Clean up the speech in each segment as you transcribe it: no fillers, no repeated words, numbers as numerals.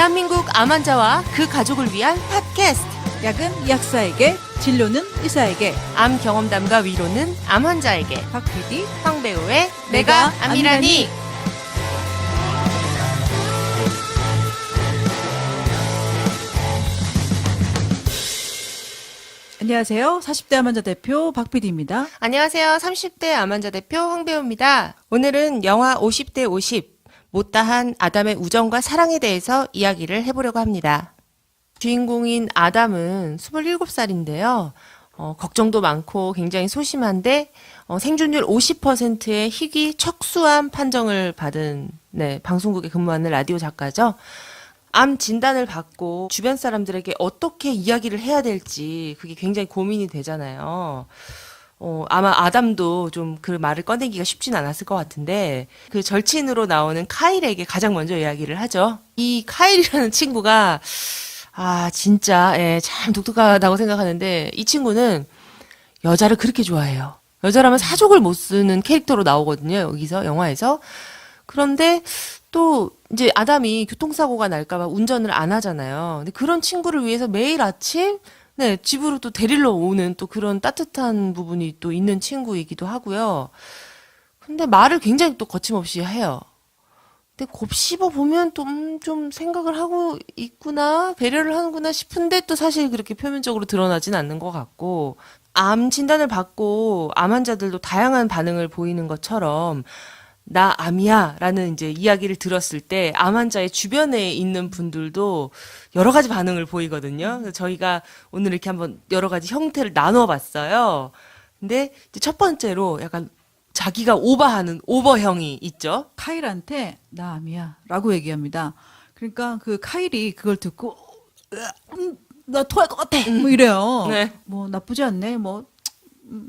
대한민국 암 환자와 그 가족을 위한 팟캐스트. 약은 약사에게, 진료는 의사에게, 암 경험담과 위로는 암 환자에게. 박 PD, 황 배우의 내가 암이라니. 안녕하세요. 40대 암 환자 대표 박 PD입니다. 안녕하세요. 30대 암 환자 대표 황 배우입니다. 오늘은 영화 50대 50 못다한 아담의 우정과 사랑에 대해서 이야기를 해보려고 합니다. 주인공인 아담은 27살인데요. 걱정도 많고 굉장히 소심한데 생존율 50%의 희귀 척수암 판정을 받은 방송국에 근무하는 라디오 작가죠. 암 진단을 받고 주변 사람들에게 어떻게 이야기를 해야 될지 그게 굉장히 고민이 되잖아요. 아마 아담도 좀 그 말을 꺼내기가 쉽진 않았을 것 같은데 그 절친으로 나오는 카일에게 가장 먼저 이야기를 하죠. 이 카일이라는 친구가 진짜 참 독특하다고 생각하는데 이 친구는 여자를 그렇게 좋아해요. 여자라면 사족을 못 쓰는 캐릭터로 나오거든요. 여기서 영화에서. 그런데 또 이제 아담이 교통사고가 날까봐 운전을 안 하잖아요. 근데 그런 친구를 위해서 매일 아침 집으로 또 데리러 오는 또 그런 따뜻한 부분이 또 있는 친구이기도 하고요. 근데 말을 굉장히 또 거침없이 해요. 근데 곱씹어 보면 또 좀 생각을 하고 있구나, 배려를 하는구나 싶은데 또 사실 그렇게 표면적으로 드러나진 않는 것 같고, 암 진단을 받고 암 환자들도 다양한 반응을 보이는 것처럼 나 암이야 라는 이제 이야기를 들었을 때 암 환자의 주변에 있는 분들도 여러 가지 반응을 보이거든요. 그래서 저희가 오늘 이렇게 한번 여러 가지 형태를 나눠 봤어요. 근데 이제 첫 번째로 약간 자기가 오버하는 오버형이 있죠. 카일한테 나 암이야 라고 얘기합니다. 그러니까 그 카일이 그걸 듣고 나 토할 것 같아 뭐 이래요. 네. 뭐 나쁘지 않네. 뭐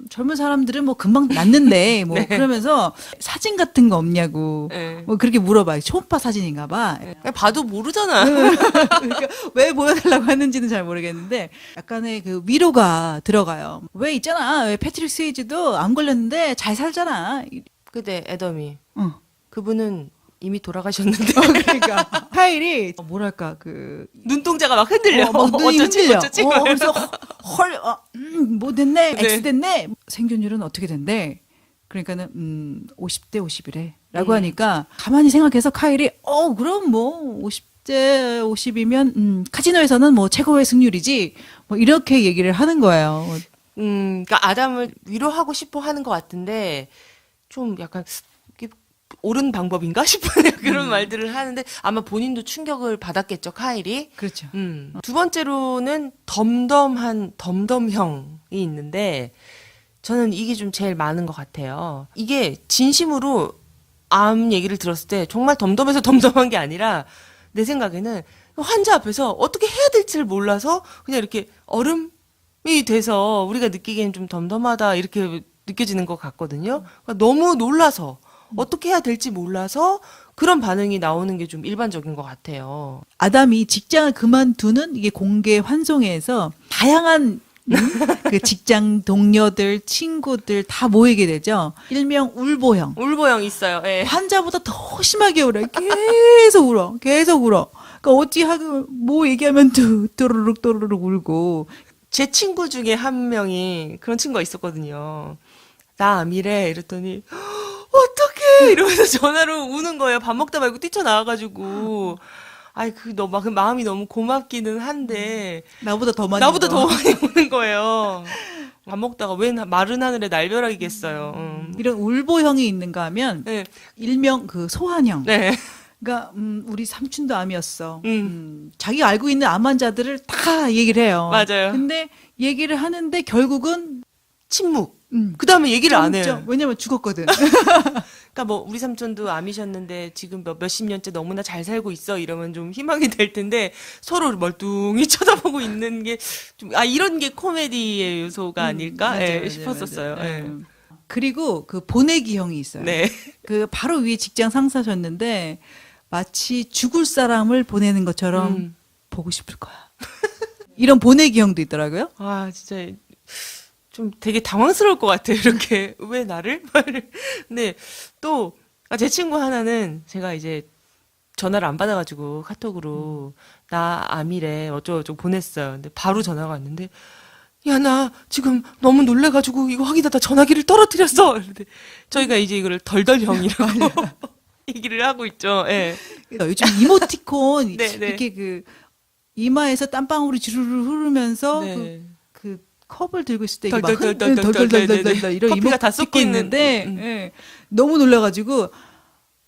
젊은 사람들은 뭐 금방 낫는데 뭐 네. 그러면서 사진 같은 거 없냐고 네. 뭐 그렇게 물어봐요. 초음파 사진인가 봐. 그냥 봐도 모르잖아. 그러니까 왜 보여달라고 하는지는 잘 모르겠는데 약간의 그 위로가 들어가요. 왜 있잖아. 왜 패트릭 스웨이지도 안 걸렸는데 잘 살잖아. 근데 애덤이 어. 그분은 이미 돌아가셨는데 그러니까 카일이 뭐랄까 그 눈동자가 막 흔들려. 막 눈이 어쩌지 흔들려. 어쩌지. 그래서 뭐 됐네. 네. X 됐네. 생존율은 어떻게 된대? 그러니까는 50대 50이래. 라고 하니까 가만히 생각해서 카일이 그럼 뭐 50대 50이면 카지노에서는 뭐 최고의 승률이지. 뭐 이렇게 얘기를 하는 거예요. 그러니까 아담을 위로하고 싶어 하는 것 같은데 좀 약간 이게 옳은 방법인가 싶은 그런 말들을 하는데 아마 본인도 충격을 받았겠죠, 카일이. 그렇죠. 두 번째로는 덤덤한 덤덤형이 있는데 저는 이게 좀 제일 많은 것 같아요. 이게 진심으로 암 얘기를 들었을 때 정말 덤덤해서 덤덤한 게 아니라 내 생각에는 환자 앞에서 어떻게 해야 될지를 몰라서 그냥 이렇게 얼음이 돼서 우리가 느끼기엔 좀 덤덤하다 이렇게 느껴지는 것 같거든요. 그러니까 너무 놀라서 어떻게 해야 될지 몰라서 그런 반응이 나오는 게 좀 일반적인 것 같아요. 아담이 직장을 그만두는 이게 공개 환송회에서 다양한 그 직장 동료들, 친구들 다 모이게 되죠. 일명 울보형. 울보형 있어요. 예. 환자보다 더 심하게 울어요. 계속 울어. 계속 울어. 그러니까 어찌 하고 뭐 얘기하면 또르륵 또르륵 울고. 제 친구 중에 한 명이 그런 친구가 있었거든요. 나 암이래 이랬더니 어떡해 이러면서 전화로 우는 거예요. 밥 먹다 말고 뛰쳐나와가지고. 그 마음이 너무 고맙기는 한데 나보다 더 많이 나보다 울어. 더 많이 우는 거예요. 밥 먹다가 웬 마른 하늘에 날벼락이겠어요. 이런 울보형이 있는가 하면 네. 일명 그 소환형. 네. 그러니까 우리 삼촌도 암이었어. 자기가 알고 있는 암 환자들을 다 얘기를 해요. 맞아요. 근데 얘기를 하는데 결국은 침묵. 그 다음에 얘기를 안 해요. 왜냐면 죽었거든. 그러니까 뭐 우리 삼촌도 암이셨는데 지금 몇십 년째 너무나 잘 살고 있어 이러면 좀 희망이 될 텐데 서로 멀뚱히 쳐다보고 있는 게 좀 이런 게 코미디의 요소가 아닐까 맞아요, 싶었었어요. 맞아요. 예. 그리고 그 보내기형이 있어요. 네. 그 바로 위에 직장 상사셨는데 마치 죽을 사람을 보내는 것처럼 보고 싶을 거야. 이런 보내기형도 있더라고요. 진짜 좀 되게 당황스러울 것 같아요. 이렇게 왜 나를? 근데 또 제 친구 하나는 제가 이제 전화를 안 받아가지고 카톡으로 나 암이래 어쩌고저쩌고 보냈어요. 근데 바로 전화가 왔는데 야, 나 지금 너무 놀래가지고 이거 확인하다 전화기를 떨어뜨렸어. 근데 저희가 이제 이거를 덜덜형이라고 얘기를 하고 있죠. 예. 요즘 이모티콘 네, 네. 이렇게 그 이마에서 땀방울이 주르르 흐르면서 네. 그 컵을 들고 있을 때 이게 막 덜덜덜덜덜덜덜덜 이런 커피가 다 섞여 이모티콘 있는. 있는데 예. 너무 놀라가지고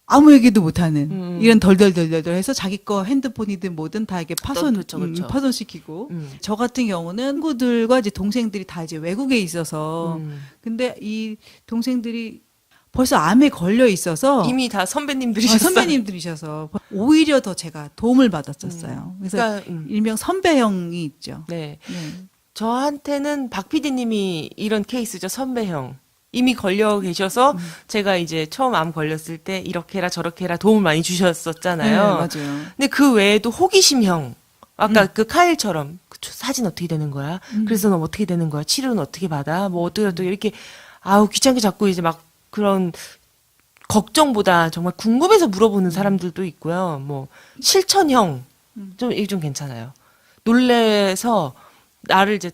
아무 얘기도 못하는 이런 덜덜덜덜 해서 자기 거 핸드폰이든 뭐든 다 이렇게 그렇죠, 그렇죠. 파손시키고 저 같은 경우는 친구들과 이제 동생들이 다 이제 외국에 있어서 근데 이 동생들이 벌써 암에 걸려 있어서 이미 다 선배님들이셨어요. 선배님들이셔서 오히려 더 제가 도움을 받았었어요. 그래서 그러니까, 일명 선배형이 있죠. 네. 네. 저한테는 박 PD님이 이런 케이스죠. 선배형. 이미 걸려 계셔서 제가 이제 처음 암 걸렸을 때 이렇게 해라 저렇게 해라 도움을 많이 주셨었잖아요. 네, 맞아요. 근데 그 외에도 호기심형. 아까 그 카일처럼 그 사진 어떻게 되는 거야? 그래서 너 어떻게 되는 거야? 치료는 어떻게 받아? 뭐 어떻게 이렇게 아우 귀찮게 자꾸 이제 막 그런 걱정보다 정말 궁금해서 물어보는 사람들도 있고요. 뭐 실천형 좀 이게 좀 괜찮아요. 놀래서 나를 이제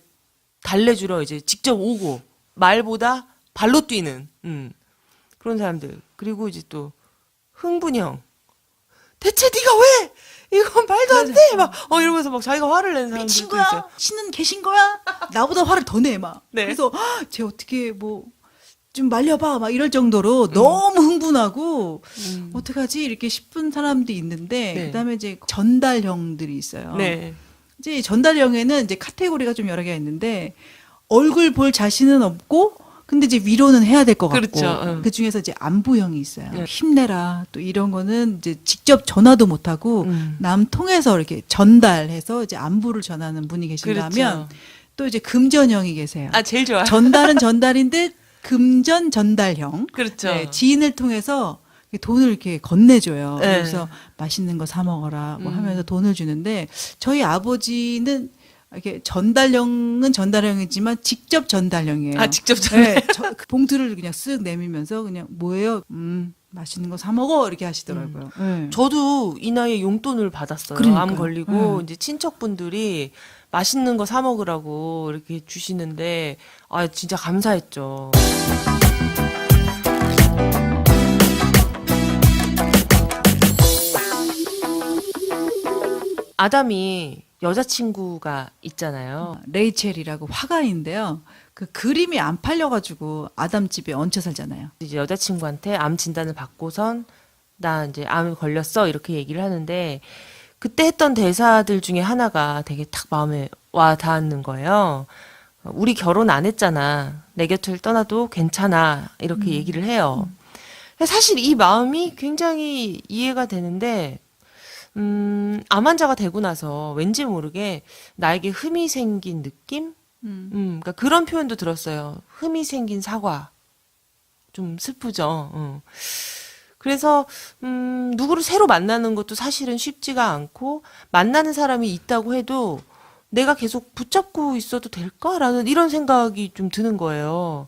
달래주러 이제 직접 오고 말보다 발로 뛰는 그런 사람들. 그리고 이제 또 흥분형. 대체 네가 왜? 이건 말도 안 돼. 막 이러면서 막 자기가 화를 내는 사람들도 미친 있어요. 거야? 신은 계신 거야? 나보다 화를 더 내, 막. 네. 그래서, 쟤 어떻게, 뭐, 좀 말려봐. 막 이럴 정도로 너무 흥분하고, 어떡하지? 이렇게 싶은 사람도 있는데, 네. 그 다음에 이제 전달형들이 있어요. 네. 이제 전달형에는 이제 카테고리가 좀 여러 개가 있는데, 얼굴 볼 자신은 없고, 근데 이제 위로는 해야 될 것 같고, 그렇죠. 그 중에서 이제 안부형이 있어요. 네. 힘내라. 또 이런 거는 이제 직접 전화도 못하고, 음. 남 통해서 이렇게 전달해서 이제 안부를 전하는 분이 계신다면, 그렇죠. 또 이제 금전형이 계세요. 아 제일 좋아요. 전달은 전달인데, 금전 전달형. 그렇죠. 네, 지인을 통해서 돈을 이렇게 건네줘요. 네. 그래서 맛있는 거 사 먹어라 뭐 하면서 돈을 주는데 저희 아버지는 이렇게 전달형은 전달형이지만 직접 전달형이에요. 아 직접 전달. 네, 그 봉투를 그냥 쓱 내밀면서 그냥 뭐예요? 맛있는 거 사 먹어 이렇게 하시더라고요. 네. 저도 이 나이에 용돈을 받았어요. 암 그러니까요. 걸리고 이제 친척분들이 맛있는 거 사 먹으라고 이렇게 주시는데 아 진짜 감사했죠. 아담이 여자친구가 있잖아요. 레이첼이라고 화가인데요. 그 그림이 안 팔려가지고 아담 집에 얹혀 살잖아요. 이제 여자친구한테 암 진단을 받고선 나 이제 암에 걸렸어 이렇게 얘기를 하는데 그때 했던 대사들 중에 하나가 되게 탁 마음에 와 닿는 거예요. 우리 결혼 안 했잖아. 내 곁을 떠나도 괜찮아. 이렇게 얘기를 해요. 사실 이 마음이 굉장히 이해가 되는데 암 환자가 되고 나서 왠지 모르게 나에게 흠이 생긴 느낌? 그러니까 그런 표현도 들었어요. 흠이 생긴 사과. 좀 슬프죠. 그래서 누구를 새로 만나는 것도 사실은 쉽지가 않고 만나는 사람이 있다고 해도 내가 계속 붙잡고 있어도 될까라는 이런 생각이 좀 드는 거예요.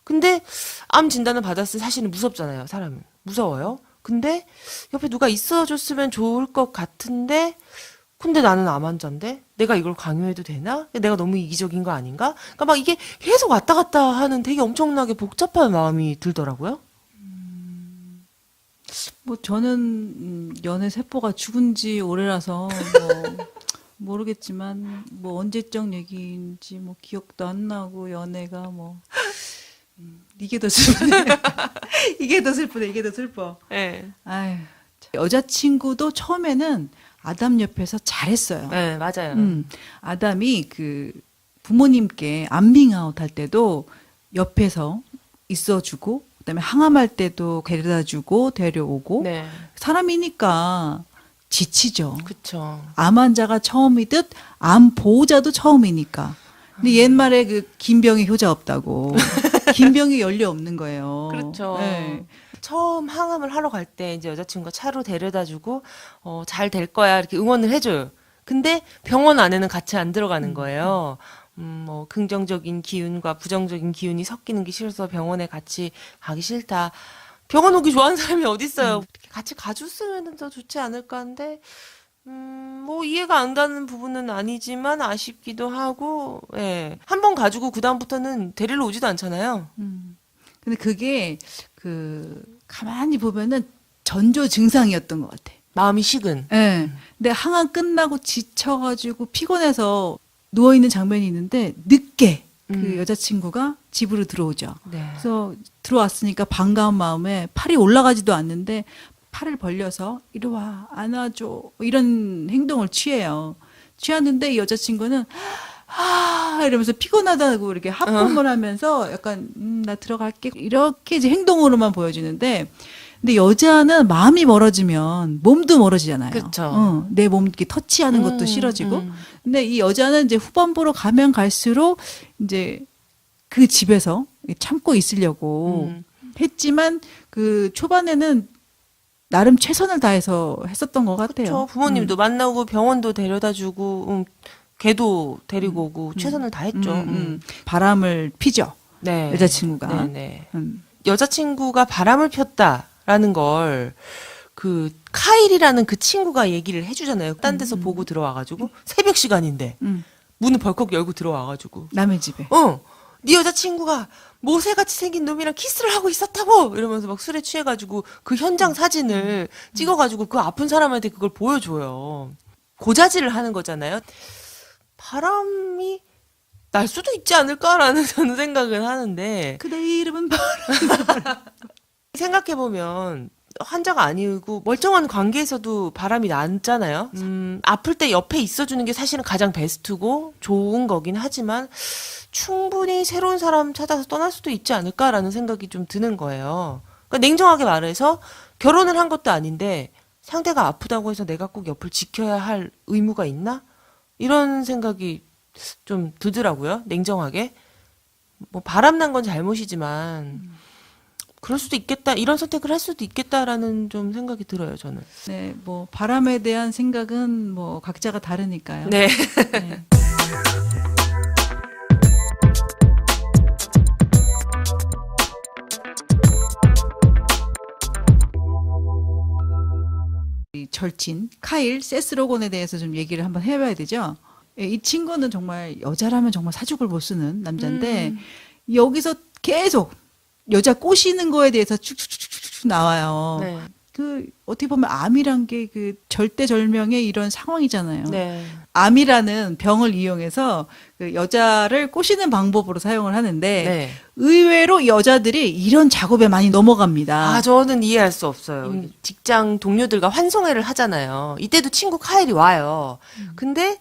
근데 암 진단을 받았을 때 사실은 무섭잖아요, 사람은. 무서워요. 근데 옆에 누가 있어줬으면 좋을 것 같은데 근데 나는 암 환자인데 내가 이걸 강요해도 되나? 내가 너무 이기적인 거 아닌가? 그러니까 막 이게 계속 왔다 갔다 하는 되게 엄청나게 복잡한 마음이 들더라고요. 뭐 저는 연애 세포가 죽은 지 오래라서 뭐 모르겠지만 뭐 언제적 얘기인지 뭐 기억도 안 나고 연애가 뭐 이게 더 슬프네. 이게 더 슬프네. 이게 더 슬퍼. 네. 아유, 여자친구도 처음에는 아담 옆에서 잘했어요. 네, 맞아요. 아담이 그 부모님께 암밍아웃 할 때도 옆에서 있어주고 그다음에 항암할 때도 데려다주고 데려오고 네. 사람이니까 지치죠. 그쵸. 암 환자가 처음이듯 암 보호자도 처음이니까. 근데 옛말에 그 김병이 효자 없다고. 김병이 연료 없는 거예요. 그렇죠. 네. 처음 항암을 하러 갈 때 이제 여자친구가 차로 데려다주고 잘 될 거야 이렇게 응원을 해줘요. 근데 병원 안에는 같이 안 들어가는 거예요. 뭐 긍정적인 기운과 부정적인 기운이 섞이는 게 싫어서 병원에 같이 가기 싫다. 병원 오기 좋아하는 사람이 어딨어요. 이렇게 같이 가줬으면 더 좋지 않을까 하는데, 뭐 이해가 안 가는 부분은 아니지만 아쉽기도 하고, 예. 한 번 가지고 그다음부터는 데리러 오지도 않잖아요. 근데 그게 가만히 보면은 전조 증상이었던 것 같아. 마음이 식은. 예. 근데 항암 끝나고 지쳐가지고 피곤해서 누워 있는 장면이 있는데 늦게 그 여자친구가 집으로 들어오죠. 네. 그래서 들어왔으니까 반가운 마음에 팔이 올라가지도 않는데 팔을 벌려서 이리 와 안아줘 이런 행동을 취해요. 취하는데 이 여자친구는 이러면서 피곤하다고 이렇게 하품을 하면서 약간 나 들어갈게 이렇게 이제 행동으로만 보여지는데 근데 여자는 마음이 멀어지면 몸도 멀어지잖아요. 그쵸. 내 몸 이렇게 터치하는 것도 싫어지고. 근데 이 여자는 이제 후반부로 가면 갈수록 이제 그 집에서 참고 있으려고 했지만 그 초반에는 나름 최선을 다해서 했었던 것 같아요. 그렇죠. 부모님도 만나고 병원도 데려다주고, 걔도 데리고 오고 최선을 다했죠. 바람을 피죠. 네. 여자친구가. 네. 여자친구가 바람을 폈다라는 걸 그 카일이라는 그 친구가 얘기를 해주잖아요. 딴 데서 보고 들어와가지고 새벽 시간인데 문을 벌컥 열고 들어와가지고 남의 집에. 네 여자친구가 모세같이 생긴 놈이랑 키스를 하고 있었다고 이러면서 막 술에 취해가지고 그 현장 사진을 찍어가지고 그 아픈 사람한테 그걸 보여줘요. 고자질을 하는 거잖아요. 바람이 날 수도 있지 않을까라는 저는 생각을 하는데 그대 이름은 바람. 생각해보면 환자가 아니고 멀쩡한 관계에서도 바람이 났잖아요. 아플 때 옆에 있어주는 게 사실은 가장 베스트고 좋은 거긴 하지만 충분히 새로운 사람 찾아서 떠날 수도 있지 않을까라는 생각이 좀 드는 거예요. 그러니까 냉정하게 말해서 결혼을 한 것도 아닌데 상대가 아프다고 해서 내가 꼭 옆을 지켜야 할 의무가 있나? 이런 생각이 좀 들더라고요. 냉정하게. 뭐 바람난 건 잘못이지만 그럴 수도 있겠다. 이런 선택을 할 수도 있겠다라는 좀 생각이 들어요, 저는. 네, 뭐 바람에 대한 생각은 뭐 각자가 다르니까요. 네. 네. 이 절친 카일 세스로곤에 대해서 좀 얘기를 한번 해봐야 되죠. 예, 이 친구는 정말 여자라면 정말 사죽을 못 쓰는 남자인데 여기서 계속 여자 꼬시는 거에 대해서 쭉쭉쭉쭉 나와요. 네. 그 어떻게 보면 암이란 게 그 절대절명의 이런 상황이잖아요. 네. 암이라는 병을 이용해서 그 여자를 꼬시는 방법으로 사용을 하는데 네. 의외로 여자들이 이런 작업에 많이 넘어갑니다. 저는 이해할 수 없어요. 직장 동료들과 환송회를 하잖아요. 이때도 친구 카일이 와요. 근데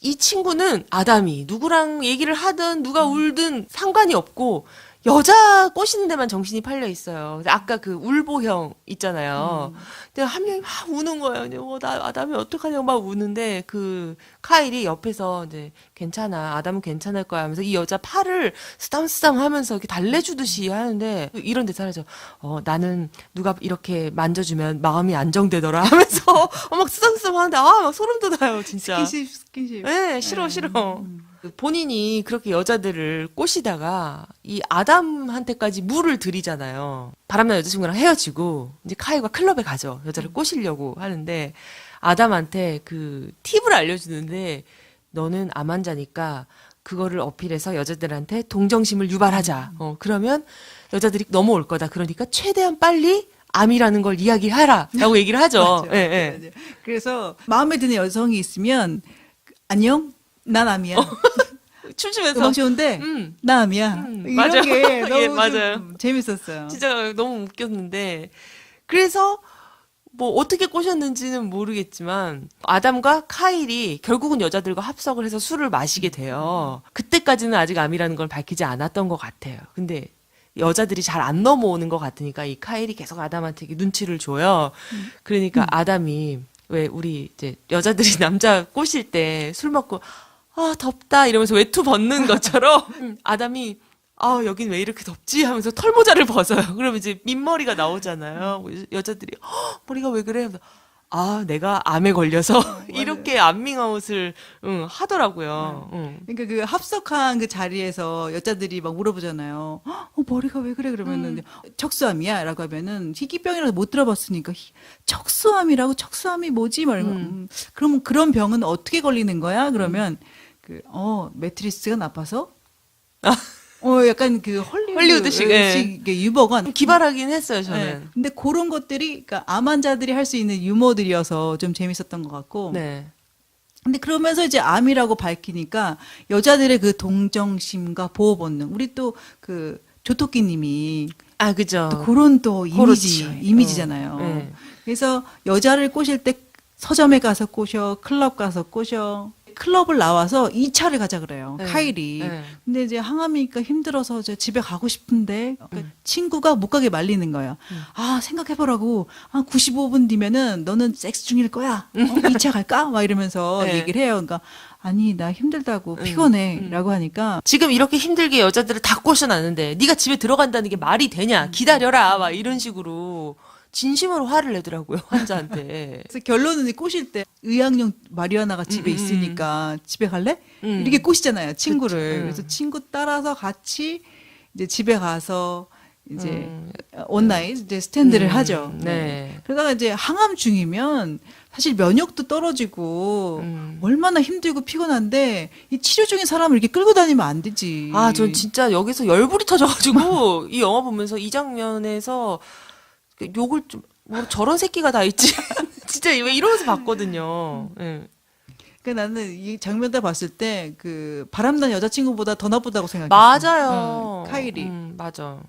이 친구는 아담이 누구랑 얘기를 하든 누가 울든 상관이 없고 여자 꼬시는 데만 정신이 팔려 있어요. 근데 아까 그 울보형 있잖아요. 근데 한 명이 막 우는 거예요. 나 아담이 어떡하냐고 막 우는데 그 카일이 옆에서 이제 괜찮아. 아담은 괜찮을 거야 하면서 이 여자 팔을 쓰담쓰담 하면서 이렇게 달래주듯이 하는데 이런 데서 하죠. 나는 누가 이렇게 만져주면 마음이 안정되더라 하면서 막 쓰담쓰담 하는데 막 소름 돋아요, 진짜. 스킨십. 네, 싫어. 본인이 그렇게 여자들을 꼬시다가 이 아담한테까지 물을 들이잖아요. 바람난 여자친구랑 헤어지고 이제 카일과 클럽에 가죠. 여자를 꼬시려고 하는데 아담한테 그 팁을 알려주는데 너는 암 환자니까 그거를 어필해서 여자들한테 동정심을 유발하자. 그러면 여자들이 넘어올 거다. 그러니까 최대한 빨리 암이라는 걸 이야기하라 라고 얘기를 하죠. 맞아요. 예. 맞아요. 그래서 마음에 드는 여성이 있으면 안녕? 난 암이야. 춤추면서 음악 좋은데 나 암이야. 이런 맞아요. 게 너무 예, 좀 맞아요. 재밌었어요. 진짜 너무 웃겼는데 그래서 뭐 어떻게 꼬셨는지는 모르겠지만 아담과 카일이 결국은 여자들과 합석을 해서 술을 마시게 돼요. 그때까지는 아직 암이라는 걸 밝히지 않았던 것 같아요. 근데 여자들이 잘 안 넘어오는 것 같으니까 이 카일이 계속 아담한테 이렇게 눈치를 줘요. 그러니까 아담이 왜 우리 이제 여자들이 남자 꼬실 때 술 먹고 덥다 이러면서 외투 벗는 것처럼 아담이 여긴 왜 이렇게 덥지 하면서 털모자를 벗어요. 그러면 이제 민머리가 나오잖아요. 여자들이 머리가 왜 그래? 하면서 아, 내가 암에 걸려서 이렇게 암밍아웃을 하더라고요. 그러니까 그 합석한 그 자리에서 여자들이 막 물어보잖아요. 머리가 왜 그래? 그러면은 척수암이야? 라고 하면은 희귀병이라서 못 들어봤으니까 척수암이라고 척수암이 뭐지? 말고 그러면 그런 병은 어떻게 걸리는 거야? 그러면 매트리스가 나빠서 약간 그 헐리우드식, 유머가 기발하긴 했어요, 저는. 네. 근데 그런 것들이 그러니까 암 환자들이 할 수 있는 유머들이어서 좀 재밌었던 것 같고. 네. 근데 그러면서 이제 암이라고 밝히니까 여자들의 그 동정심과 보호 본능. 우리 또 그 조토끼님이 아, 그죠. 또 그런 또 그렇지. 이미지잖아요. 네. 그래서 여자를 꼬실 때 서점에 가서 꼬셔, 클럽 가서 꼬셔. 클럽을 나와서 2차를 가자 그래요. 네. 카일이. 네. 근데 이제 항암이니까 힘들어서 이제 집에 가고 싶은데 친구가 못 가게 말리는 거예요. 생각해보라고. 95분 뒤면은 너는 섹스 중일 거야. 2차 갈까? 막 이러면서 네. 얘기를 해요. 그러니까 아니 나 힘들다고 피곤해 라고 하니까 지금 이렇게 힘들게 여자들을 다 꼬셔놨는데 네가 집에 들어간다는 게 말이 되냐? 기다려라. 막 이런 식으로 진심으로 화를 내더라고요, 환자한테. 그래서 결론은 꼬실 때 의학용 마리화나가 집에 있으니까 집에 갈래? 이렇게 꼬시잖아요, 친구를. 그래서 친구 따라서 같이 이제 집에 가서 이제 온라인 이제 스탠드를 하죠. 네. 그러다가 이제 항암 중이면 사실 면역도 떨어지고 얼마나 힘들고 피곤한데 이 치료 중인 사람을 이렇게 끌고 다니면 안 되지. 아, 전 진짜 여기서 열불이 터져가지고 이 영화 보면서 이 장면에서 욕을 좀, 뭐 저런 새끼가 다 있지. 진짜 왜 이러면서 봤거든요. 네. 그러니까 나는 이 장면 다 봤을 때 그 바람난 여자친구보다 더 나쁘다고 생각했어. 맞아요. 카일이. 맞아.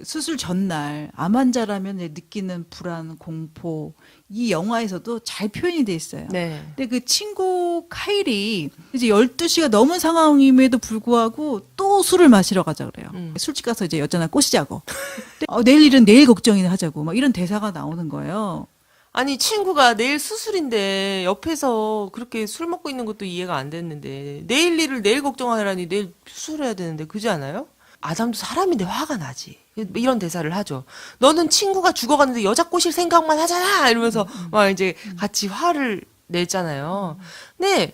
수술 전날 암 환자라면 느끼는 불안, 공포 이 영화에서도 잘 표현이 돼 있어요. 네. 근데 그 친구 카일이 이제 12시가 넘은 상황임에도 불구하고 또 술을 마시러 가자 그래요. 술집 가서 이제 여자나 꼬시자고. 내일 일은 내일 걱정이나 하자고 막 이런 대사가 나오는 거예요. 아니, 친구가 내일 수술인데 옆에서 그렇게 술 먹고 있는 것도 이해가 안 됐는데 내일 일을 내일 걱정하라니 내일 수술해야 되는데 그지 않아요? 아담도 사람인데 화가 나지. 이런 대사를 하죠. 너는 친구가 죽어가는데 여자 꼬실 생각만 하잖아! 이러면서 막 이제 같이 화를 내잖아요. 근데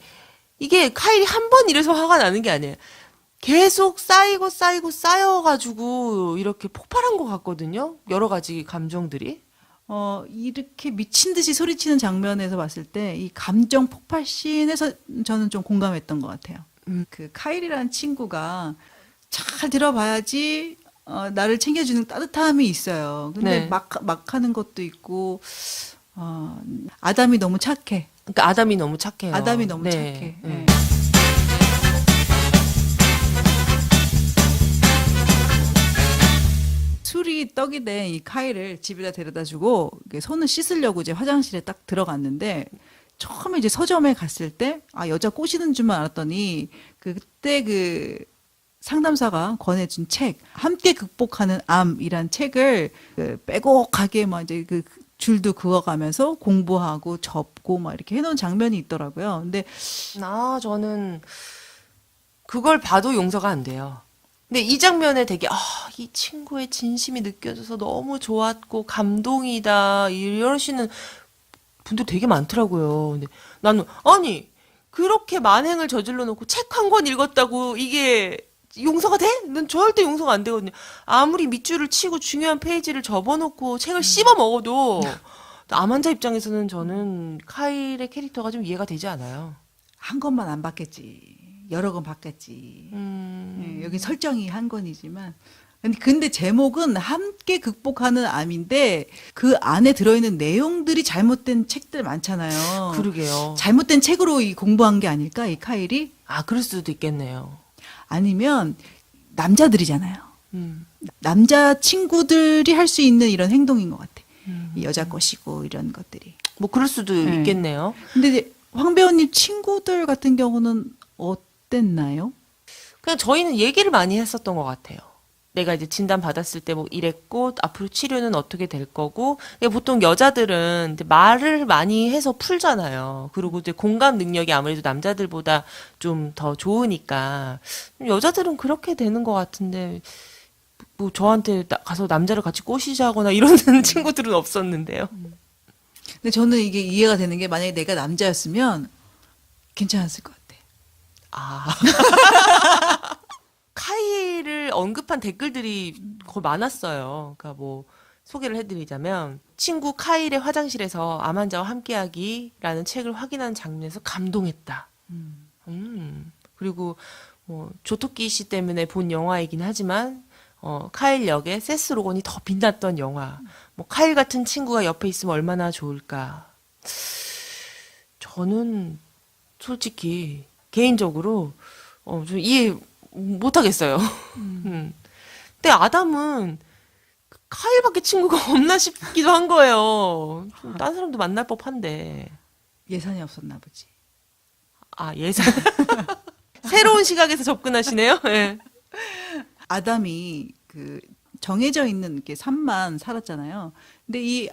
이게 카일이 한 번 이래서 화가 나는 게 아니에요. 계속 쌓여가지고 이렇게 폭발한 것 같거든요. 여러 가지 감정들이. 이렇게 미친 듯이 소리치는 장면에서 봤을 때 이 감정 폭발 씬에서 저는 좀 공감했던 것 같아요. 그 카일이라는 친구가 잘 들어봐야지 나를 챙겨주는 따뜻함이 있어요. 근데 네. 막 하는 것도 있고 아담이 너무 착해. 그러니까 아담이 너무 착해요. 아담이 너무 네. 착해. 네. 술이 떡이 된 이 카일을 집에다 데려다주고 손을 씻으려고 이제 화장실에 딱 들어갔는데 처음에 이제 서점에 갔을 때 여자 꼬시는 줄만 알았더니 그때 그 상담사가 권해준 책 함께 극복하는 암이란 책을 빼곡하게 막 이제 그 줄도 그어가면서 공부하고 접고 막 이렇게 해놓은 장면이 있더라고요. 근데 저는 그걸 봐도 용서가 안 돼요. 근데 이 장면에 되게 이 친구의 진심이 느껴져서 너무 좋았고 감동이다 이러시는 분들 되게 많더라고요. 근데 나는 아니 그렇게 만행을 저질러 놓고 책 한 권 읽었다고 이게 용서가 돼? 난 절대 용서가 안 되거든요. 아무리 밑줄을 치고 중요한 페이지를 접어놓고 책을 씹어 먹어도 암 환자 입장에서는 저는 카일의 캐릭터가 좀 이해가 되지 않아요. 한 권만 안 봤겠지. 여러 권 봤겠지. 여기 설정이 한 권이지만 근데 제목은 함께 극복하는 암인데 그 안에 들어있는 내용들이 잘못된 책들 많잖아요. 그러게요. 잘못된 책으로 공부한 게 아닐까 이 카일이? 그럴 수도 있겠네요. 아니면 남자들이잖아요. 남자 친구들이 할 수 있는 이런 행동인 것 같아. 이 여자 것이고 이런 것들이. 뭐 그럴 수도 있겠네요. 근데 이제 황 배우님 친구들 같은 경우는 어땠나요? 그냥 저희는 얘기를 많이 했었던 것 같아요. 내가 이제 진단 받았을 때 뭐 이랬고 앞으로 치료는 어떻게 될 거고 보통 여자들은 이제 말을 많이 해서 풀잖아요. 그리고 이제 공감 능력이 아무래도 남자들보다 좀 더 좋으니까 여자들은 그렇게 되는 것 같은데 뭐 저한테 가서 남자를 같이 꼬시자거나 이러는 친구들은 없었는데요. 근데 저는 이게 이해가 되는 게 만약에 내가 남자였으면 괜찮았을 것 같아. 아. 카이를 언급한 댓글들이 거의 많았어요. 그러니까 뭐 소개를 해드리자면 친구 카일의 화장실에서 암환자와 함께하기라는 책을 확인하는 장면에서 감동했다. 그리고 뭐 조토끼 씨 때문에 본 영화이긴 하지만 카일 역의 세스 로건이 더 빛났던 영화. 뭐 카일 같은 친구가 옆에 있으면 얼마나 좋을까. 저는 솔직히 개인적으로 좀 이해 못 하겠어요. 근데 아담은 카일밖에 친구가 없나 싶기도 한 거예요. 좀 딴 사람도 만날 법한데. 예산이 없었나 보지. 아, 예산. 새로운 시각에서 접근하시네요. 네. 아담이 그 정해져 있는 이렇게 삶만 살았잖아요. 근데 이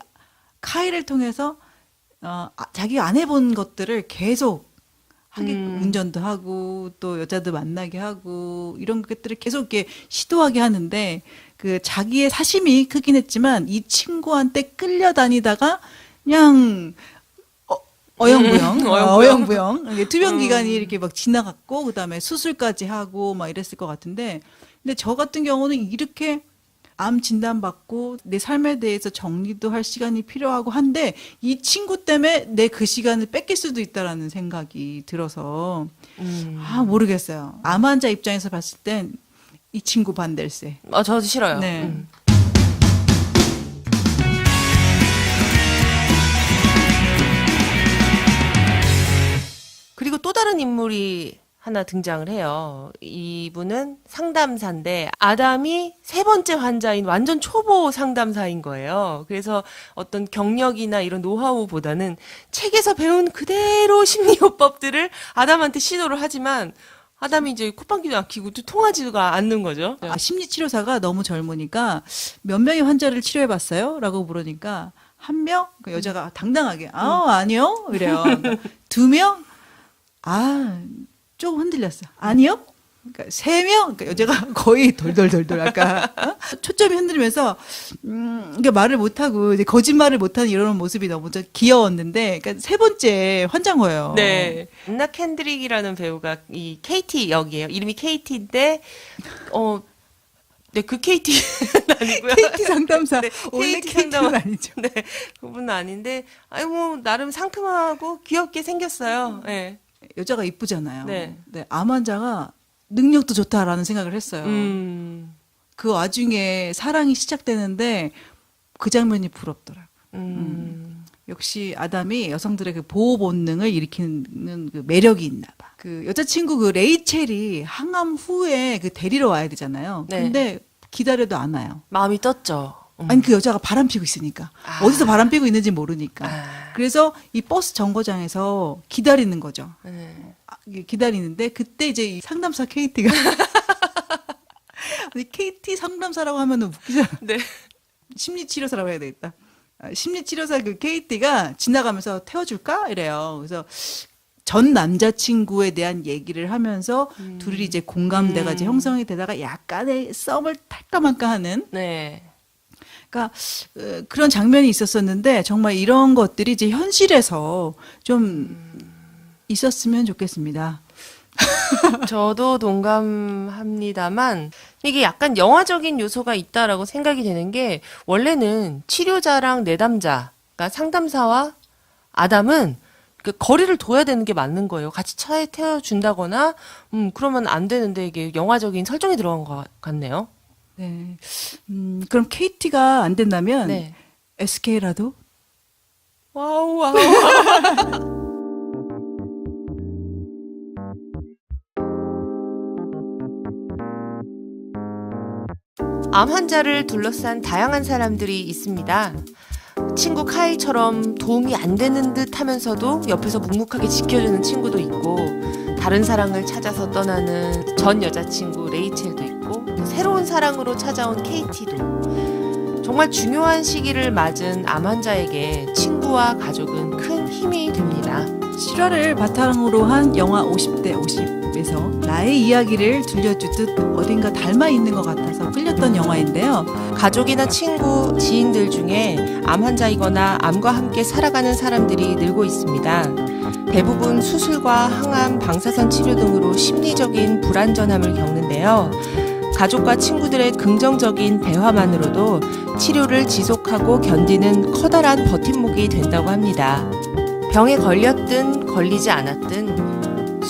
카일을 통해서 자기가 안 해본 것들을 계속 운전도 하고 또 여자도 만나게 하고 이런 것들을 계속 이렇게 시도하게 하는데 그 자기의 사심이 크긴 했지만 이 친구한테 끌려다니다가 그냥 어영부영 이게 투병 기간이 이렇게 막 지나갔고 그다음에 수술까지 하고 막 이랬을 것 같은데 근데 저 같은 경우는 이렇게 암 진단 받고 내 삶에 대해서 정리도 할 시간이 필요하고 한데 이 친구 때문에 내 그 시간을 뺏길 수도 있다라는 생각이 들어서 모르겠어요. 암 환자 입장에서 봤을 땐 이 친구 반댈세. 저도 싫어요. 네. 그리고 또 다른 인물이 하나 등장을 해요. 이분은 상담사인데 아담이 세 번째 환자인 완전 초보 상담사인 거예요. 그래서 어떤 경력이나 이런 노하우보다는 책에서 배운 그대로 심리요법들을 아담한테 시도를 하지만 아담이 이제 콧방귀도 안 뀌고 또 통하지가 않는 거죠. 심리치료사가 너무 젊으니까 몇 명의 환자를 치료해봤어요? 라고 물으니까 한 명? 그 여자가 당당하게 아니요? 이래요. 그러니까 2명? 조금 흔들렸어. 아니요? 그러니까 3명? 그러니까 여자가 거의 돌돌돌돌 아까 초점이 흔들리면서 이게 말을 못하고 이제 거짓말을 못하는 이런 모습이 너무 귀여웠는데 그러니까 세 번째 환자인 거예요. 네. 안나 캔드릭이라는 배우가 이 케이티 역이에요. 이름이 케이티인데 네, 그 KT는 아니고요. KT 상담사. 네, 원래 KT KT는 상담 아니죠. 네, 그분은 아닌데, 뭐 나름 상큼하고 귀엽게 생겼어요. 네. 여자가 이쁘잖아요. 네. 암 환자가 능력도 좋다라는 생각을 했어요. 그 와중에 사랑이 시작되는데 그 장면이 부럽더라고요. 역시 아담이 여성들의 그 보호 본능을 일으키는 그 매력이 있나 봐. 그 여자친구 그 레이첼이 항암 후에 그 데리러 와야 되잖아요. 네. 근데 기다려도 안 와요. 마음이 떴죠. 아니 그 여자가 바람 피고 있으니까 어디서 바람 피고 있는지 모르니까 그래서 이 버스 정거장에서 기다리는 거죠. 기다리는데 그때 이제 이 상담사 KT가 KT 상담사라고 하면은 웃기잖아. 네. 심리치료사라고 해야 되겠다. 심리치료사 그 KT가 지나가면서 태워줄까 이래요. 그래서 전 남자친구에 대한 얘기를 하면서 둘이 이제 공감대가 이제 형성이 되다가 약간의 썸을 탈까 말까 하는. 네. 그러니까 그런 장면이 있었었는데 정말 이런 것들이 이제 현실에서 좀 있었으면 좋겠습니다. 저도 동감합니다만 이게 약간 영화적인 요소가 있다라고 생각이 되는 게 원래는 치료자랑 내담자, 그러니까 상담사와 아담은 그 거리를 둬야 되는 게 맞는 거예요. 같이 차에 태워준다거나 그러면 안 되는데 이게 영화적인 설정이 들어간 것 같네요. 네. 그럼 KT가 안 된다면 네. SK라도? 와우 와우. 암 환자를 둘러싼 다양한 사람들이 있습니다. 친구 카일처럼 도움이 안 되는 듯 하면서도 옆에서 묵묵하게 지켜주는 친구도 있고 다른 사랑을 찾아서 떠나는 전 여자친구 레이첼도 있고 새로운 사랑으로 찾아온 KT도 정말 중요한 시기를 맞은 암 환자에게 친구와 가족은 큰 힘이 됩니다. 실화를 바탕으로 한 영화 50대 50. 모습에서 나의 이야기를 들려주듯 어딘가 닮아 있는 것 같아서 끌렸던 영화인데요. 가족이나 친구, 지인들 중에 암 환자이거나 암과 함께 살아가는 사람들이 늘고 있습니다. 대부분 수술과 항암, 방사선 치료 등으로 심리적인 불안전함을 겪는데요. 가족과 친구들의 긍정적인 대화만으로도 치료를 지속하고 견디는 커다란 버팀목이 된다고 합니다. 병에 걸렸든 걸리지 않았든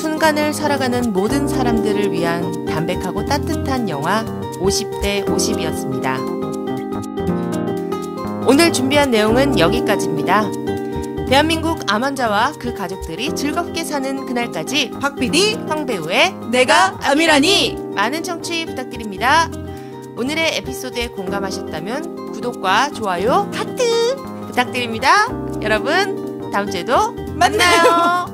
순간을 살아가는 모든 사람들을 위한 담백하고 따뜻한 영화 50대 50이었습니다. 오늘 준비한 내용은 여기까지입니다. 대한민국 암 환자와 그 가족들이 즐겁게 사는 그날까지 박PD 황배우의 내가 암이라니. 많은 청취 부탁드립니다. 오늘의 에피소드에 공감하셨다면 구독과 좋아요, 하트 부탁드립니다. 여러분 다음 주에도 만나요.